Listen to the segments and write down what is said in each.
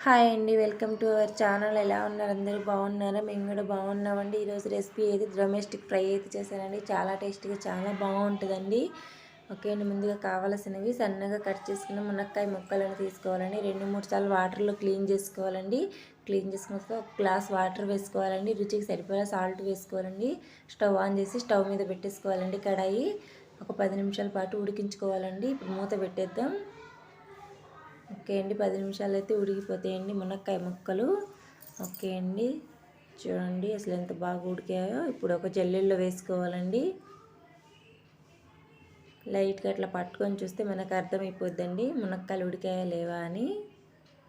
Hi అండి, welcome to our channel. ఎలా ఉన్నారు? అందరూ బాగున్నారా? మేము కూడా బాగున్నామండి. ఈరోజు రెసిపీ అయితే డొమెస్టిక్ ఫ్రై అయితే చేశానండి. చాలా టేస్టీగా చాలా బాగుంటుందండి. ఓకే అండి, ముందుగా కావాల్సినవి సన్నగా కట్ చేసుకున్న మునక్కాయ ముక్కలను తీసుకోవాలండి. 2-3 సార్లు వాటర్లో క్లీన్ చేసుకోవాలండి. క్లీన్ చేసుకున్న ఒక గ్లాస్ వాటర్ వేసుకోవాలండి. రుచికి సరిపడా సాల్ట్ వేసుకోవాలండి. స్టవ్ ఆన్ చేసి స్టవ్ మీద పెట్టేసుకోవాలండి. కడాయి ఒక 10 నిమిషాల పాటు ఉడికించుకోవాలండి. ఇప్పుడు మూత పెట్టేద్దాం. ఓకే అండి, 10 నిమిషాలు అయితే ఉడికిపోతాయండి మునక్కాయ ముక్కలు. ఓకే అండి, చూడండి అసలు ఎంత బాగా ఉడికాయో. ఇప్పుడు ఒక జల్లెల్లో వేసుకోవాలండి. లైట్గా అట్లా పట్టుకొని చూస్తే మనకు అర్థమైపోద్దండి మునక్కాయలు ఉడికాయా లేవా అని.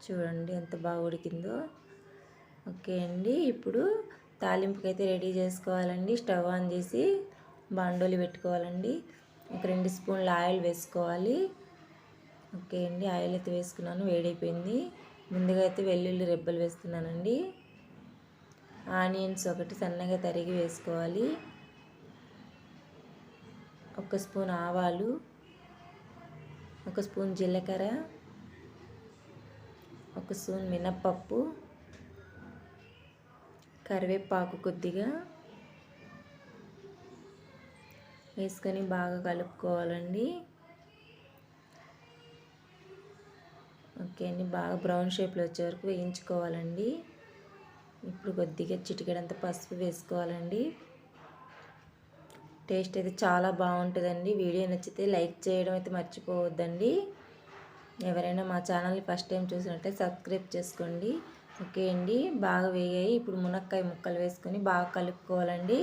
చూడండి ఎంత బాగా ఉడికిందో. ఓకే అండి, ఇప్పుడు తాలింపుకి అయితే రెడీ చేసుకోవాలండి. స్టవ్ ఆన్ చేసి బాండోలి పెట్టుకోవాలండి. ఒక 2 స్పూన్ల ఆయిల్ వేసుకోవాలి. ఓకే అండి, ఆయిల్ అయితే వేసుకున్నాను, వేడైపోయింది. ముందుగా అయితే వెల్లుల్లి రెబ్బలు వేస్తున్నానండి. ఆనియన్స్ ఒకటి సన్నగా తరిగి వేసుకోవాలి. 1 స్పూన్ ఆవాలు, 1 స్పూన్ జీలకర్ర, 1 స్పూన్ మినప్పప్పు, కరివేపాకు కొద్దిగా వేసుకొని బాగా కలుపుకోవాలండి. ఓకే అండి, బాగా బ్రౌన్ షేప్లో వచ్చే వరకు వేయించుకోవాలండి. ఇప్పుడు కొద్దిగా చిటికెడంత పసుపు వేసుకోవాలండి. టేస్ట్ అయితే చాలా బాగుంటుందండి. వీడియో నచ్చితే లైక్ చేయడం అయితే మర్చిపోవద్దండి. ఎవరైనా మా ఛానల్ని ఫస్ట్ టైం చూసినట్టే సబ్స్క్రైబ్ చేసుకోండి. ఓకే అండి, బాగా వేగాయి. ఇప్పుడు మునక్కాయ ముక్కలు వేసుకొని బాగా కలుపుకోవాలండి.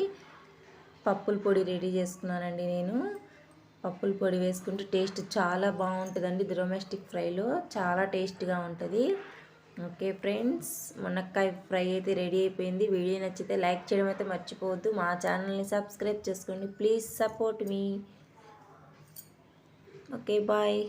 పప్పుల పొడి రెడీ చేసుకున్నానండి నేను. పప్పుల పొడి వేసుకుంటే టేస్ట్ చాలా బాగుంటుందండి. డొమెస్టిక్ ఫ్రైలో చాలా టేస్ట్గా ఉంటుంది. ఓకే ఫ్రెండ్స్, మునక్కాయ ఫ్రై అయితే రెడీ అయిపోయింది. వీడియో నచ్చితే లైక్ చేయడం అయితే మర్చిపోవద్దు. మా ఛానల్ని సబ్స్క్రైబ్ చేసుకోండి. Please support me. Okay, bye.